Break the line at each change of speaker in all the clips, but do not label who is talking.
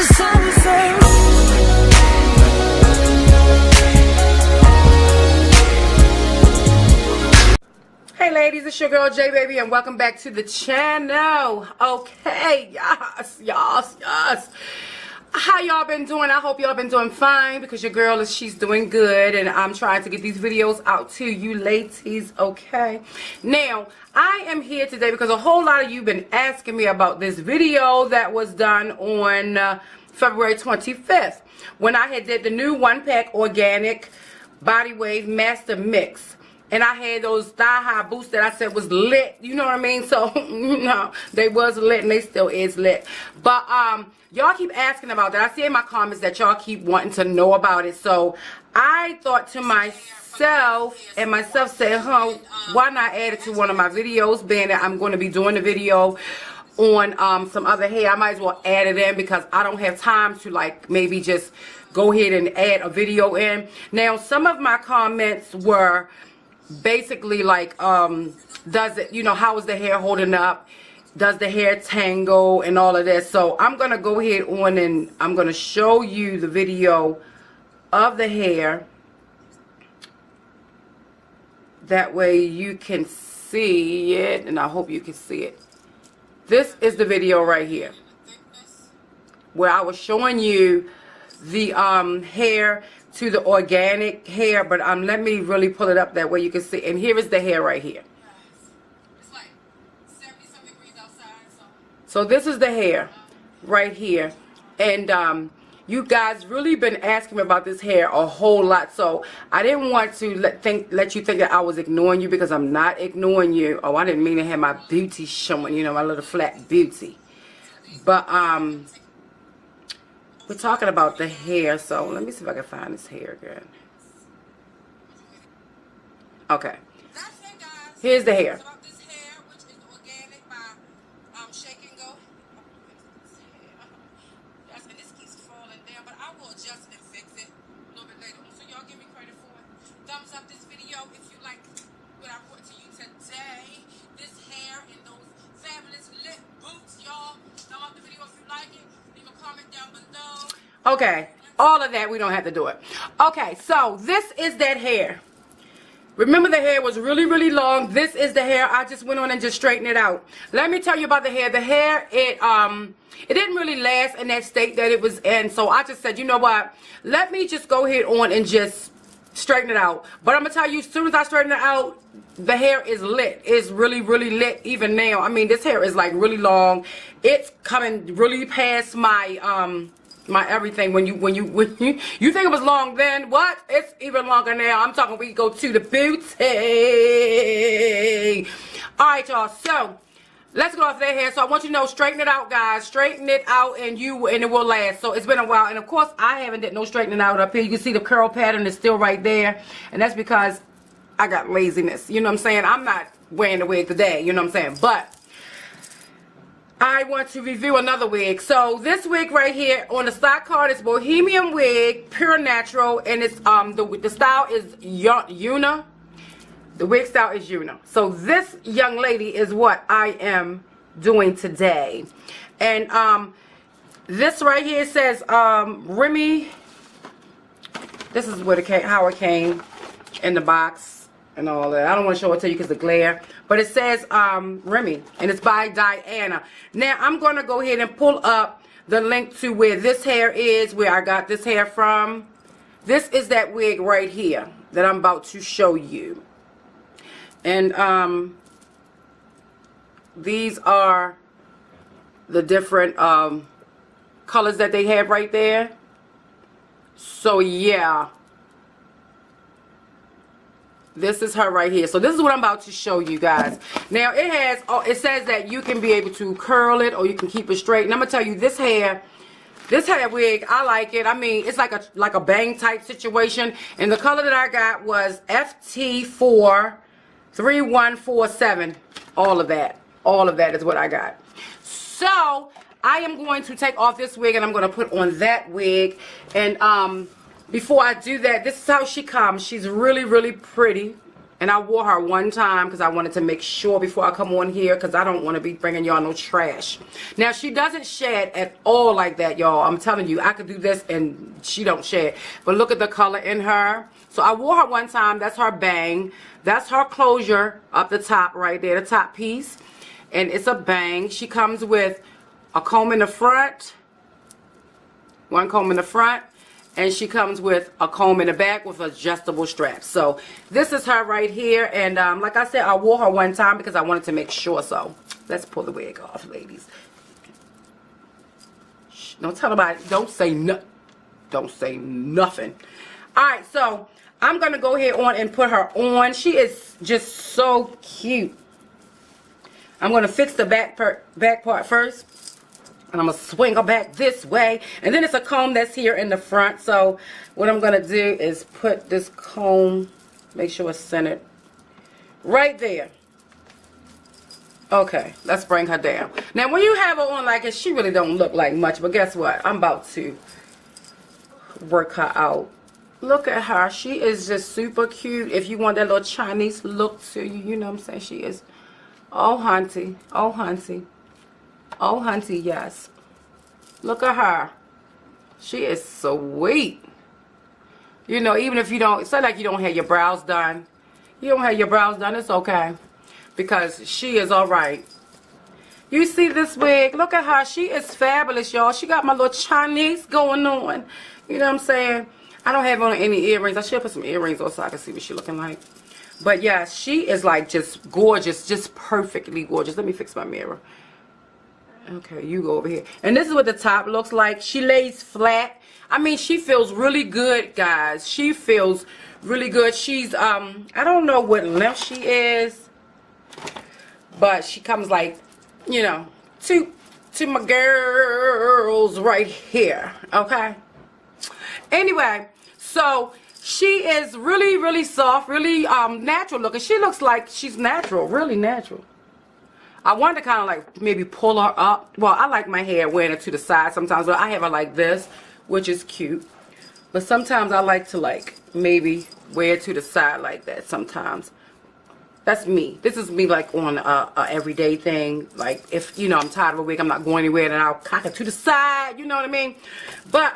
just how it feels.
Hey ladies, it's your girl J Baby and welcome back to the channel. Okay, yes. How y'all been doing? I hope y'all been doing fine because your girl she's doing good, and I'm trying to get these videos out to you ladies, okay? Now, I am here today because a whole lot of you been asking me about this video that was done on February 25th when I had did the new 1-pack organic body wave master mix. And I had those thigh-high boots that I said was lit. You know what I mean? So, no, they was lit and they still is lit. But, y'all keep asking about that. I see in my comments that y'all keep wanting to know about it. So, I thought to myself, and myself said, why not add it to one of my videos? Being that I'm going to be doing a video on some other hair. I might as well add it in because I don't have time to, like, maybe just go ahead and add a video in. Now, some of my comments were basically like does it, you know, how is the hair holding up, does the hair tangle and all of that. So I'm gonna go ahead on and I'm gonna show you the video of the hair, that way you can see it, and I hope you can see it. This is the video right here where I was showing you the hair to the organic hair, but let me really pull it up that way you can see. And here is the hair right here.
It's like 70-some degrees outside,
so this is the hair right here, and you guys really been asking me about this hair a whole lot, so I didn't want to let you think that I was ignoring you, because I'm not ignoring you. Oh, I didn't mean to have my beauty showing, you know, my little flat beauty, but we're talking about the hair, so let me see if I can find this hair again. Okay. Here's the hair.
about this hair, which is organic by Shake and Go. Yes, and this keeps falling down, but I will adjust it and fix it a little bit later on. So y'all give me credit for it. Thumbs up this video if you like what I brought to you today. This hair and those fabulous lit boots, y'all. Thumb up the video if you like it. Leave a comment down below.
Okay, all of that, we don't have to do it. Okay, so this is that hair. Remember, the hair was really, really long. This is the hair. I just went on and just straightened it out. Let me tell you about the hair. The hair, it didn't really last in that state that it was in. So I just said, you know what? Let me just go ahead on and just straighten it out. But I'm going to tell you, as soon as I straighten it out, the hair is lit. It's really, really lit even now. I mean, this hair is like really long. It's coming really past my my everything. When you think it was long then, what? It's even longer now. I'm talking, we go to the booty. Alright, y'all, so let's go off that hair. So I want you to know, straighten it out, guys. Straighten it out and it will last. So it's been a while, and of course I haven't did no straightening out up here. You can see the curl pattern is still right there, and that's because I got laziness. You know what I'm saying? I'm not wearing the wig today, you know what I'm saying? But I want to review another wig. So this wig right here on the stock card is Bohemian Wig, pure natural, and it's the style is Yuna. The wig style is Yuna. So this young lady is what I am doing today. And this right here says Remy. This is what it came, how it came in the box and all that. I don't want to show it to you because the glare, but it says Remy, and it's by Diana. Now I'm going to go ahead and pull up the link to where this hair is, where I got this hair from. This is that wig right here that I'm about to show you, and these are the different colors that they have right there. So yeah, this is her right here. So this is what I'm about to show you guys. Now it says that you can be able to curl it or you can keep it straight. And I'm gonna tell you, this hair wig, I like it. I mean, it's like a bang type situation. And the color that I got was FT4 3147. All of that is what I got. So I am going to take off this wig and I'm going to put on that wig. And before I do that, this is how she comes. She's really, really pretty. And I wore her one time because I wanted to make sure before I come on here, because I don't want to be bringing y'all no trash. Now, she doesn't shed at all like that, y'all. I'm telling you, I could do this and she don't shed. But look at the color in her. So I wore her one time. That's her bang. That's her closure up the top right there, the top piece. And it's a bang. She comes with a comb in the front. One comb in the front. And she comes with a comb in the back with adjustable straps. So this is her right here. And like I said, I wore her one time because I wanted to make sure. So let's pull the wig off, ladies. Shh, don't tell nobody. Don't say nothing. Don't say nothing. All right, so I'm going to go ahead on and put her on. She is just so cute. I'm going to fix the back part first. And I'm going to swing her back this way. And then it's a comb that's here in the front. So what I'm going to do is put this comb, make sure it's centered right there. Okay, let's bring her down. Now when you have her on like this, she really don't look like much. But guess what? I'm about to work her out. Look at her. She is just super cute. If you want that little Chinese look to you, you know what I'm saying? She is, oh hunty, oh hunty. Oh, hunty, yes. Look at her. She is sweet. You know, even if you don't, it's not like you don't have your brows done. You don't have your brows done, it's okay. Because she is all right. You see this wig? Look at her. She is fabulous, y'all. She got my little Chinese going on. You know what I'm saying? I don't have on any earrings. I should put some earrings on so I can see what she's looking like. But, yeah, she is, like, just gorgeous. Just perfectly gorgeous. Let me fix my mirror. Okay, you go over here. And this is what the top looks like. She lays flat. I mean, she feels really good, guys. She feels really good. She's, I don't know what length she is. But she comes like, you know, to my girls right here. Okay? Anyway, so she is really, really soft, really natural looking. She looks like she's natural, really natural. I wanted to kind of like maybe pull her up. Well, I like my hair wearing it to the side sometimes, but I have her like this, which is cute. But sometimes I like to like maybe wear it to the side like that sometimes. That's me. This is me like on a everyday thing. Like if, you know, I'm tired of a wig, I'm not going anywhere, then I'll cock it to the side, you know what I mean? But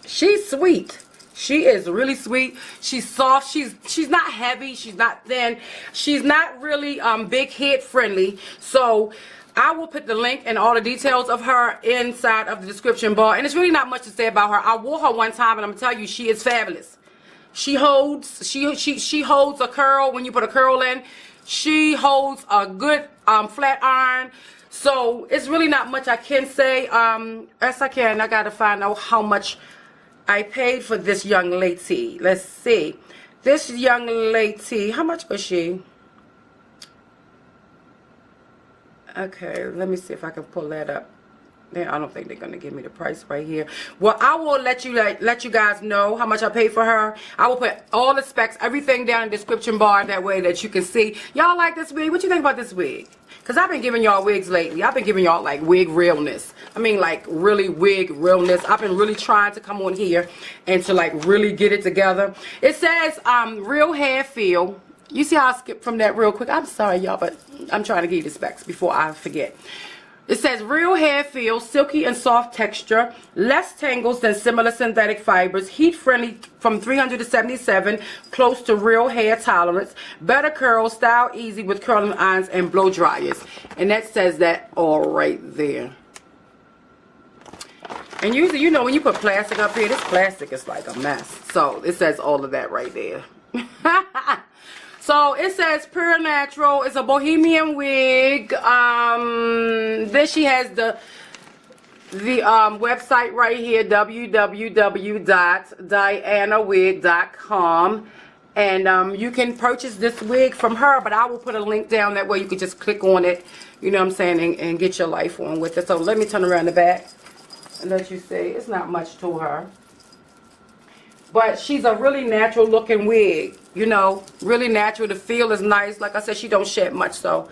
she's sweet. She is really sweet. She's soft. She's not heavy. She's not thin. She's not really big head friendly. So I will put the link and all the details of her inside of the description bar. And it's really not much to say about her. I wore her one time and I'm gonna tell you, she is fabulous. She holds a curl when you put a curl in. She holds a good flat iron. So it's really not much I can say. As I can, I gotta find out how much I paid for this young lady. Let's see. This young lady, how much was she? Okay, let me see if I can pull that up. I don't think they're gonna give me the price right here. Well, I will let you guys know how much I paid for her. I will put all the specs, everything down in the description bar, that way that you can see. Y'all like this wig? What you think about this wig? Because I've been giving y'all wigs lately. I've been giving y'all like wig realness. I mean like really wig realness. I've been really trying to come on here and to like really get it together. It says real hair feel. You see how I skipped from that real quick? I'm sorry y'all, but I'm trying to give you the specs before I forget. It says real hair feel, silky and soft texture, less tangles than similar synthetic fibers, heat friendly from 300 to 77, close to real hair tolerance, better curls, style easy with curling irons and blow dryers. And that says that all right there. And usually, you know, when you put plastic up here, this plastic is like a mess. So it says all of that right there. So it says pure natural. It's a Bohemian wig. Then she has the website right here, www.dianawig.com, and you can purchase this wig from her. But I will put a link down, that way you can just click on it. You know what I'm saying, and get your life on with it. So let me turn around the back and let you see. It's not much to her. But she's a really natural looking wig, you know, really natural. The feel is nice. Like I said, she don't shed much, so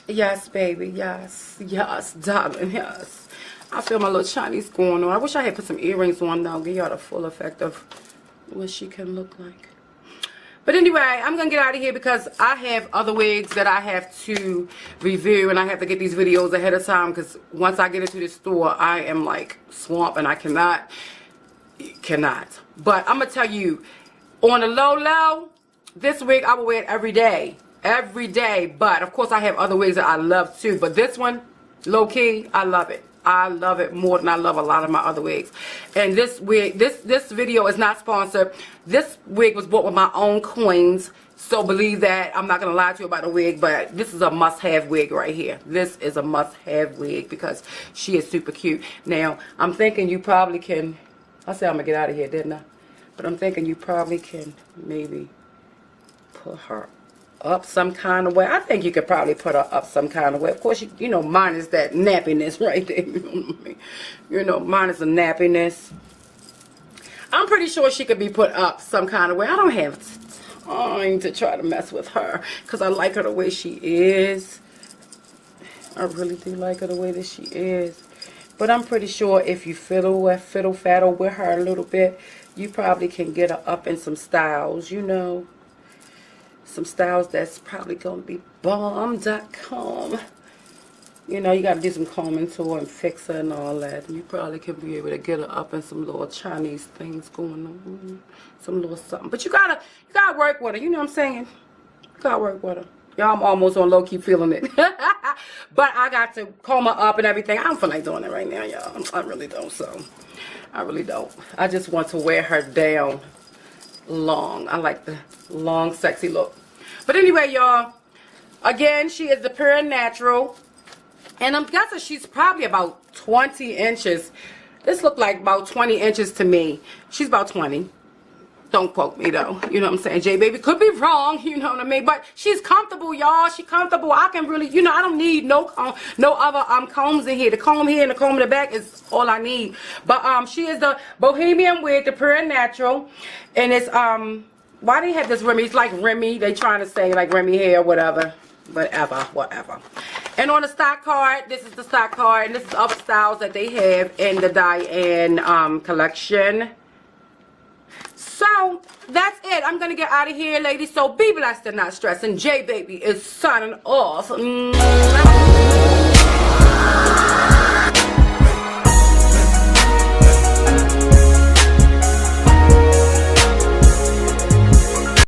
yes, baby, yes, yes, darling, yes. I feel my little Chinese going on. I wish I had put some earrings on now, give y'all the full effect of what she can look like. But anyway, I'm going to get out of here because I have other wigs that I have to review. And I have to get these videos ahead of time. Because once I get into this store, I am like swamped. And I cannot. But I'm going to tell you, on the low, this wig I will wear it every day. Every day. But of course I have other wigs that I love too. But this one, low key, I love it. I love it more than I love a lot of my other wigs. And this wig, this video is not sponsored. This wig was bought with my own coins. So believe that. I'm not going to lie to you about the wig, but this is a must-have wig right here. This is a must-have wig because she is super cute. Now, I'm thinking you probably can, I said I'm going to get out of here, didn't I? But I'm thinking you probably can maybe put her up some kind of way. I think you could probably put her up some kind of way. Of course, you know, mine is that nappiness right there. You know, mine is the nappiness. I'm pretty sure she could be put up some kind of way. I don't have time to try to mess with her because I like her the way she is. I really do like her the way that she is. But I'm pretty sure if you fiddle faddle with her a little bit, you probably can get her up in some styles, you know. Some styles that's probably going to be bomb.com. You know, you got to do some combing to her and fix her and all that. And you probably can be able to get her up in some little Chinese things going on. Some little something. But you gotta work with her. You know what I'm saying? You got to work with her. Y'all, I'm almost on low-key feeling it. But I got to comb her up and everything. I don't feel like doing it right now, y'all. I really don't, so. I really don't. I just want to wear her down long. I like the long, sexy look. But anyway, y'all, again, she is the Pure Natural. And I'm guessing she's probably about 20 inches. This looked like about 20 inches to me. She's about 20. Don't quote me, though. You know what I'm saying? J-Baby could be wrong, you know what I mean? But she's comfortable, y'all. She's comfortable. I can really, you know, I don't need no other combs in here. The comb here and the comb in the back is all I need. But she is the Bohemian wig, the Pure Natural. And it's, why they have this Remy? It's like Remy. They trying to say like Remy hair, whatever. Whatever. And on the stock card, this is the stock card. And this is other styles that they have in the Diane collection. So, that's it. I'm going to get out of here, ladies. So, be blessed and not stressing. J-Baby is signing off.